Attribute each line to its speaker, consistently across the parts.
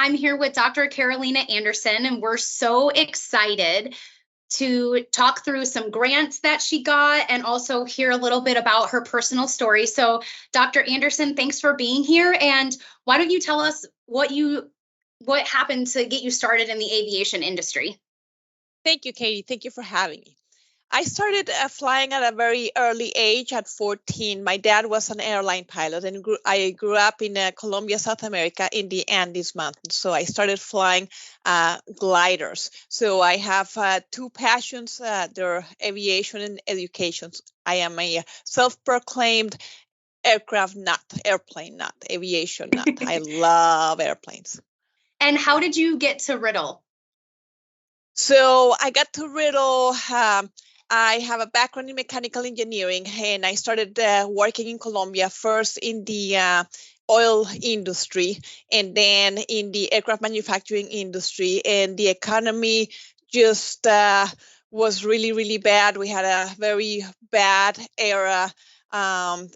Speaker 1: I'm here with Dr. Carolina Anderson, and we're so excited to talk through some grants that she got and also hear a little bit about her personal story. So, Dr. Anderson, thanks for being here. And why don't you tell us what happened to get you started in the aviation industry?
Speaker 2: Thank you, Katie. Thank you for having me. I started flying at a very early age at 14. My dad was an airline pilot, and I grew up in Colombia, South America, in the Andes Mountains. So I started flying gliders. So I have two passions. They're aviation and education. I am a self-proclaimed airplane nut, aviation nut. I love airplanes.
Speaker 1: And how did you get to Riddle?
Speaker 2: So I got to Riddle. I have a background in mechanical engineering, and I started working in Colombia, first in the oil industry and then in the aircraft manufacturing industry. And the economy just was really, really bad. We had a very bad era of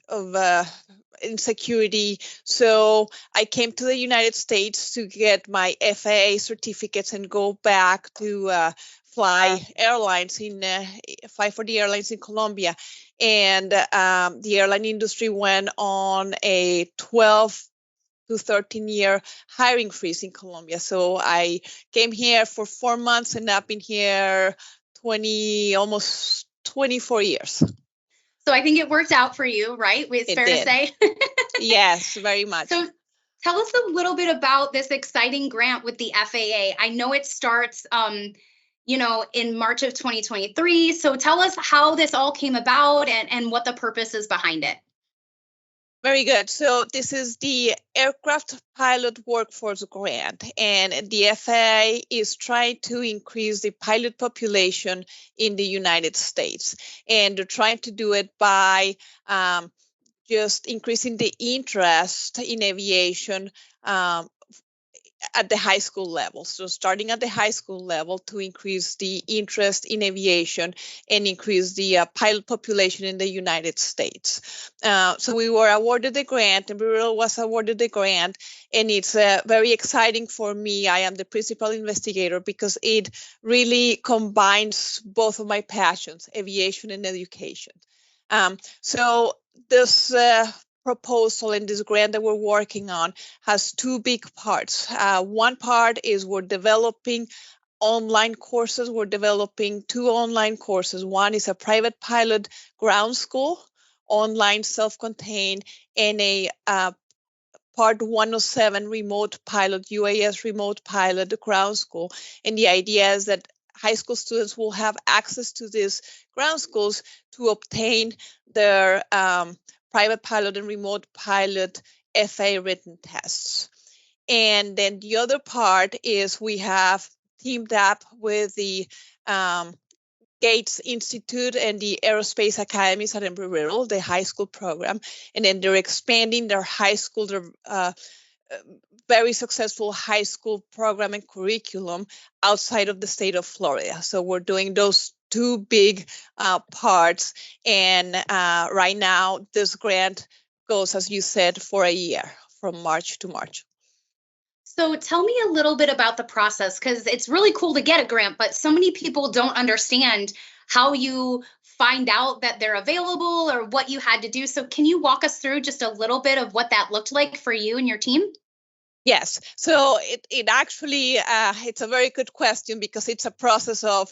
Speaker 2: insecurity. So I came to the United States to get my FAA certificates and go back to fly for the airlines in Colombia. And the airline industry went on a 12 to 13-year hiring freeze in Colombia. So I came here for 4 months, and I've been here almost 24 years.
Speaker 1: So I think it worked out for you, right? It's fair to say.
Speaker 2: Yes, very much.
Speaker 1: So tell us a little bit about this exciting grant with the FAA. I know it starts in March of 2023. So tell us how this all came about and what the purpose is behind it.
Speaker 2: Very good. So this is the Aircraft Pilot Workforce Grant, and the FAA is trying to increase the pilot population in the United States. And they're trying to do it by just increasing the interest in aviation at the high school level. So starting at the high school level to increase the interest in aviation and increase the pilot population in the United States. So we were awarded the grant, and Embry Riddle was awarded the grant, and it's very exciting for me. I am the principal investigator because it really combines both of my passions, aviation and education. So this proposal and this grant that we're working on has two big parts. One part is we're developing online courses. We're developing two online courses. One is a private pilot ground school, online self-contained, and a Part 107 remote pilot, UAS remote pilot ground school. And the idea is that high school students will have access to these ground schools to obtain their private pilot and remote pilot FAA written tests. And then the other part is we have teamed up with the Gates Institute and the aerospace academies at Embry Riddle, the high school program. And then they're expanding their high school, very successful high school program and curriculum outside of the state of Florida. So we're doing those two big parts. And right now, this grant goes, as you said, for a year, from March to March.
Speaker 1: So tell me a little bit about the process, because it's really cool to get a grant, but so many people don't understand how you find out that they're available or what you had to do. So can you walk us through just a little bit of what that looked like for you and your team?
Speaker 2: Yes. So it actually, it's a very good question because it's a process of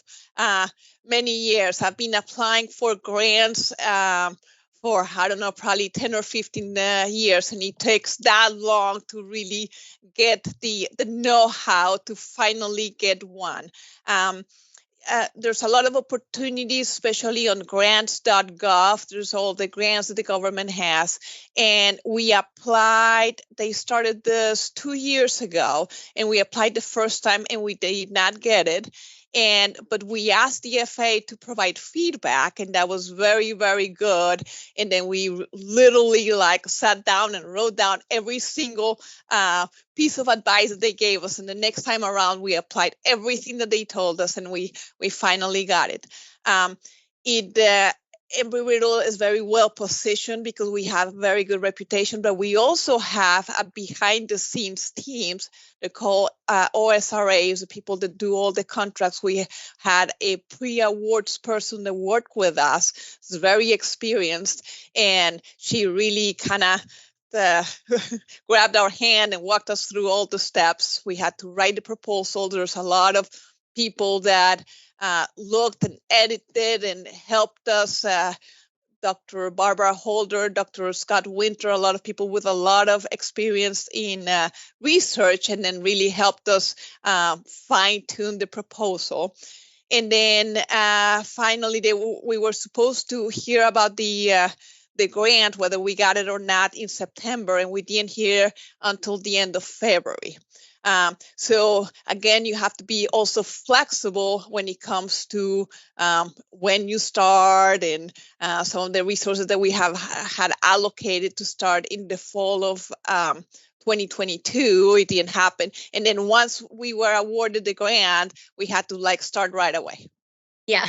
Speaker 2: many years. I've been applying for grants for, I don't know, probably 10 or 15 years. And it takes that long to really get the know-how to finally get one. There's a lot of opportunities, especially on grants.gov. There's all the grants that the government has. And we applied, they started this 2 years ago, and we applied the first time and we did not get it. But we asked the FAA to provide feedback, and that was very, very good. And then we literally sat down and wrote down every single piece of advice that they gave us. And the next time around, we applied everything that they told us, and we finally got it. Embry Riddle is very well positioned because we have very good reputation, but we also have a behind the scenes teams that call OSRAs, the people that do all the contracts. We had a pre-awards person that worked with us, is very experienced, and she really kind of grabbed our hand and walked us through all the steps. We had to write the proposal. There's a lot of people that looked and edited and helped us. Dr. Barbara Holder, Dr. Scott Winter, a lot of people with a lot of experience in research, and then really helped us fine-tune the proposal. And then finally, we were supposed to hear about the grant, whether we got it or not, in September, and we didn't hear until the end of February. So again, you have to be also flexible when it comes to when you start, and some of the resources that we have had allocated to start in the fall of 2022, it didn't happen. And then once we were awarded the grant, we had to start right away.
Speaker 1: Yeah.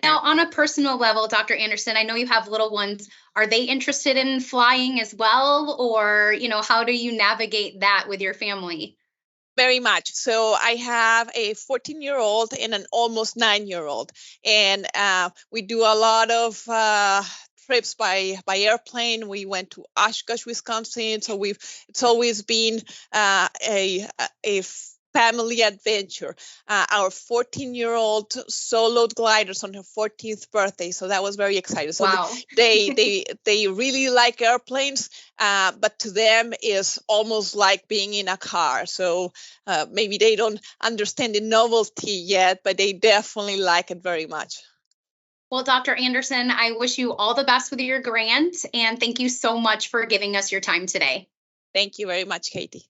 Speaker 1: Now, on a personal level, Dr. Anderson, I know you have little ones. Are they interested in flying as well? Or, how do you navigate that with your family?
Speaker 2: Very much. So I have a 14-year-old and an almost 9-year-old. And we do a lot of trips by airplane. We went to Oshkosh, Wisconsin. So it's always been a family adventure. Our 14-year-old soloed gliders on her 14th birthday, so that was very exciting. So
Speaker 1: wow.
Speaker 2: they really like airplanes, but to them is almost like being in a car. So maybe they don't understand the novelty yet, but they definitely like it very much.
Speaker 1: Well, Dr. Anderson, I wish you all the best with your grant, and thank you so much for giving us your time today.
Speaker 2: Thank you very much, Katie.